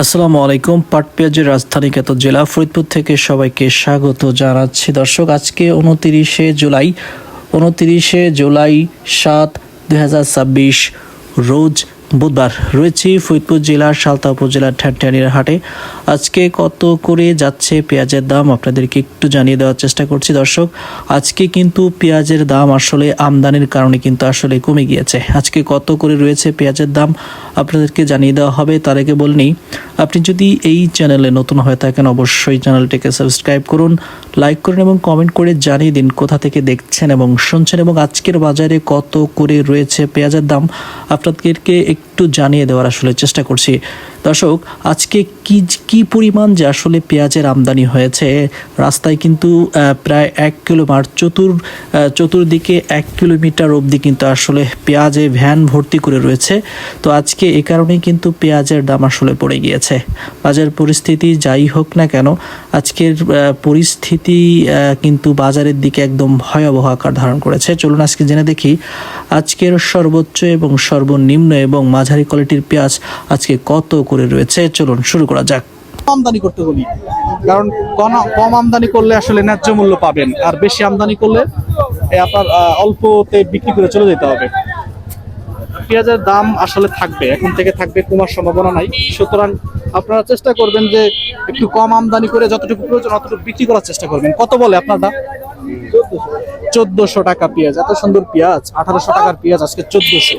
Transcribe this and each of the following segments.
আসসালামু আলাইকুম। পাট পেঁয়াজের রাজধানী খ্যাত জেলা ফরিদপুর থেকে সবাইকে স্বাগত জানাচ্ছি। দর্শক, আজকে 29শে জুলাই 7, 2026 রোজ বুধবার রয়েছে ফরিদপুর জেলার সালতা উপজেলার ঠ্যানঠ্যানির হাটে। আজকে কত করে যাচ্ছে পেঁয়াজের দাম আপনাদেরকে একটু জানিয়ে দেওয়ার চেষ্টা করছি। দর্শক, আজকে কিন্তু পেঁয়াজের দাম আসলে আমদানির কারণে কিন্তু আসলে কমে গিয়েছে। আজকে কত করে রয়েছে পেঁয়াজের দাম আপনাদেরকে জানিয়ে দেওয়া হবে। তার আগে বলনি, আপনি যদি এই চ্যানেলে নতুন হয়ে থাকেন অবশ্যই চ্যানেলটিকে সাবস্ক্রাইব করুন, লাইক করুন এবং কমেন্ট করে জানিয়ে দিন কোথা থেকে দেখছেন এবং শুনছেন, এবং আজকের বাজারে কত করে রয়েছে পেঁয়াজের দাম আপনাদেরকে একটু জানিয়ে দেওয়ার আসলে চেষ্টা করছি। দর্শক, আজকে কি পরিমাণ যে আসলে পেঁয়াজের আমদানি হয়েছে, রাস্তায় কিন্তু প্রায় 1 কিলোমিটার চতুর্দিকে 1 কিলোমিটার অবধি কিন্তু আসলে পেঁয়াজে ভ্যান ভর্তি করে রয়েছে। তো আজকে এ কারণেই কিন্তু পেঁয়াজের দাম আসলে পড়ে গিয়েছে। বাজার পরিস্থিতি যাই হোক না কেন, আজকের পরিস্থিতি কিন্তু বাজারের দিকে একদম ভয়াবহ আকার ধারণ করেছে। চলুন আজকে জেনে দেখি আজকের সর্বোচ্চ এবং সর্বনিম্ন এবং মাঝারি কোয়ালিটির পেঁয়াজ আজকে কত করে রয়েছে। চলুন শুরু করা যাক। আমদানি করতে বলি, কারণ কম আমদানি করলে আসলে ন্যায্য মূল্য পাবেন, আর বেশি আমদানি করলে আপনার অল্পতে বিক্রি করে চলে যেতে হবে। পেঁয়াজের দাম আসলে থাকবে, এখন থেকে থাকবে, কমার সম্ভাবনা নাই। সুতরাং আপনারা চেষ্টা করবেন যে একটু কম আমদানি করে যতটুকু প্রয়োজন অতটুকু বিক্রি করার চেষ্টা করবেন। কত বলে আপনার দাম? 1400 টাকা পেঁয়াজ। এত সুন্দর পেঁয়াজ, 1800 টাকার পেঁয়াজ আজকে 1400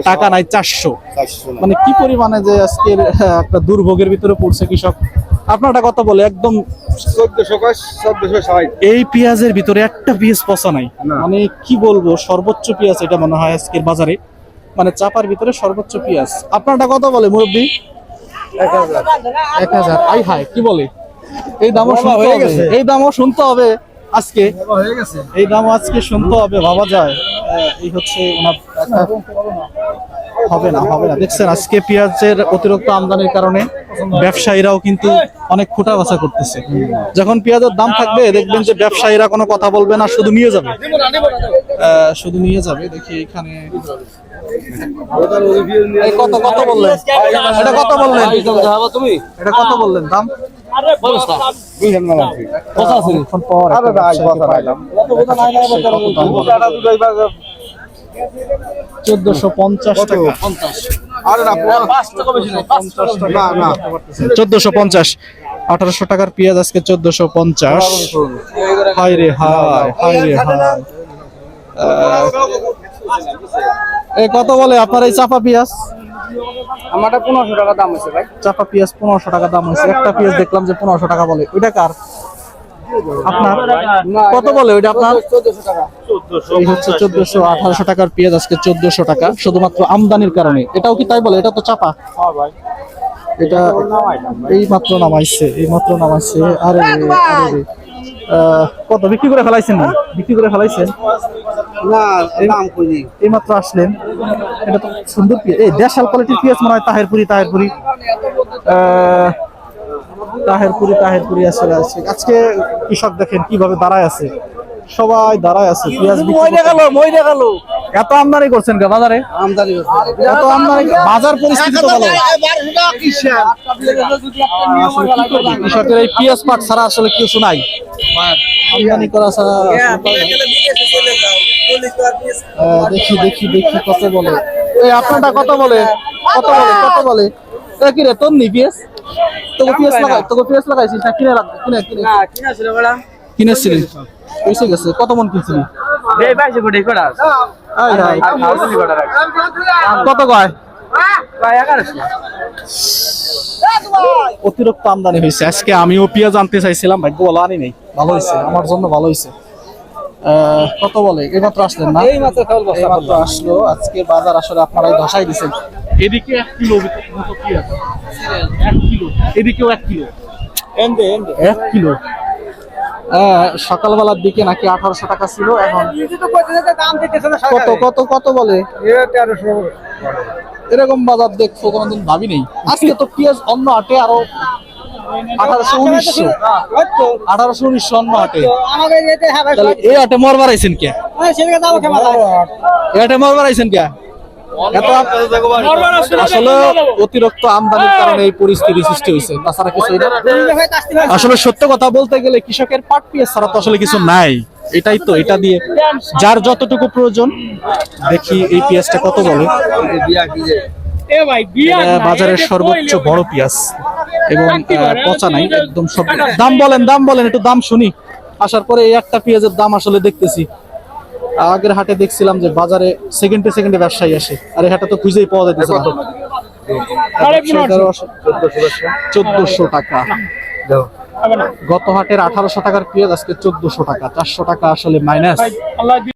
টাকা নাই 400। মানে কি পরিমাণে যে আজকের একটা দুর্ভোগের ভিতরে পড়ছে কৃষক। আপনারটা কত বলে? একদম 1460। এই পেঁয়াজের ভিতরে একটা পেঁয়াজ পচা নাই, মানে কি বলবো, সর্বোচ্চ পেঁয়াজ এটা মনে হয় আজকের বাজারে, মানে চাপার ভিতরে সর্বোচ্চ পেঁয়াজ। আপনারটা কত বলে মুরব্বী? 1000। আই হায়, কি বলে? এই দামও শুনতে হবে, এই দামও শুনতে হবে আজকে, এই দাম আজকে শুনতে হবে, ভাবা যায়। এই হচ্ছে হবে না। দেখছেন আজকে পেঁয়াজের অতিরিক্ত আমদানির কারণে ব্যবসায়ীরাও কিন্তু অনেক খোটা বাছা করতেছে। যখন পেঁয়াজের দাম থাকবে দেখবেন যে ব্যবসায়ীরা কোনো কথা বলবে না, শুধু নিয়ে যাবে। দেখি এখানে কত বললেন? এটা কত বললেন? এটা কত বললেন দাম? 1450 টাকা। 1450। 1800 টাকার পেঁয়াজ আজকে 1450। হায় রে হায়। কত বলে আপনার এই চাপা পেঁয়াজ? আমারটা 1500 টাকা দাম হয়েছে ভাই। চাপা পেঁয়াজ 1500 টাকা দাম হয়েছে। একটা পেঁয়াজ দেখলাম যে 1500 টাকা বলে। ওইটা কার? আপনার কত বলে ওইটা আপনার? 1400 টাকা। এই হচ্ছে 1400। 1800 টাকার পেঁয়াজ আজকে 1400 টাকা, শুধুমাত্র আমদানির কারণে। এটাও কি তাই বলে? এটা তো চাপা। হ্যাঁ ভাই, এটা এই মাত্র নামাইছে। আরে কত বিক্রি করে ফেলাইছেন? না দাম কইনি, এই মাত্র আসলেন। এটা তো সুন্দর পেঁয়াজ, এই দেশাল কোয়ালিটির পেঁয়াজ মনে হয়। তাহেরপুরি আসলে আছে। আজকে কৃষক দেখেন কিভাবে দাঁড়ায় আছে, সবাই দাঁড়ায় আছে পেঁয়াজ মইরা গেল। এত আমদানি করছেন কে বাজারে? আমদানি এত আমদানি, বাজার পরিস্থিতি তো ভালো। কৃষকের এই পেঁয়াজ পাট ছাড়া আসলে কিছু নাই, আমদানি করা ছাড়া। দেখি কত বলে। এই আপনারটা কত বলে? কি রে তোর নি পেঁয়াজ? তোকে পেঁয়াজ লাগাইছিস না কিনেছিলি? পয়সা গেছে। কত মন কিনছিলি? কত কয়? অতিরিক্ত আমদানি হয়েছে আজকে। আমিও পেঁয়াজ আনতে চাইছিলাম, ভাগ্য বলো আনি নাই। ভালো হয়েছে, আমার জন্য ভালো হয়েছে। কত বলে? এইমাত্র আসলেন না? এইমাত্র আসলো। আজকে বাজার আসলে আপনারাই ধসাই দিচ্ছেন। এদিকে 1 কিলো মতো পেঁয়াজ, 1 কিলো, এদিকেও 1 কিলো, 1 কিলো। সকালবেলার দিকে নাকি 1800 টাকা ছিল, এখন কত বলে? 1300। এরকম বাজার দেখবো কোনোদিন ভাবি নেই। আজকে তো পেঁয়াজ অন্য হাটে আরো 1800-1900 অন্য হাটে। এই হাটে মর বাড়াইছেন কে? এই হাটে মর বাড়াইছেন কে? এত আসলে অতিরিক্ত আমদানির কারণে এই পরিস্থিতি সৃষ্টি হয়েছে, তাছাড়া কিছু না। আসলে সত্য কথা বলতে গেলে কৃষকের পাট পেঁয়াজ ছাড়া তো আসলে কিছু নাই, এটাই তো, এটা দিয়ে যার যতটুকু প্রয়োজন। দেখি এই পেঁয়াজটা কত বলে। এটা বাজারের সর্বোচ্চ বড় পেঁয়াজ এবং পচা নাই একদম। সব দাম বলেন একটু দাম শুনি। আসার পরে এই একটা পেঁয়াজের দাম আসলে দেখতেছি, আগের হাটে দেখছিলাম যে বাজারে সেকেন্ডে ব্যবসায়ী আসে, আর এই হাটে তো খুঁজেই পাওয়া যাইতেছে না। 1400 টাকা, গত হাটের 1800 টাকার পেঁয়াজ আজকে 1400 টাকা, 400 টাকা আসলে মাইনাস।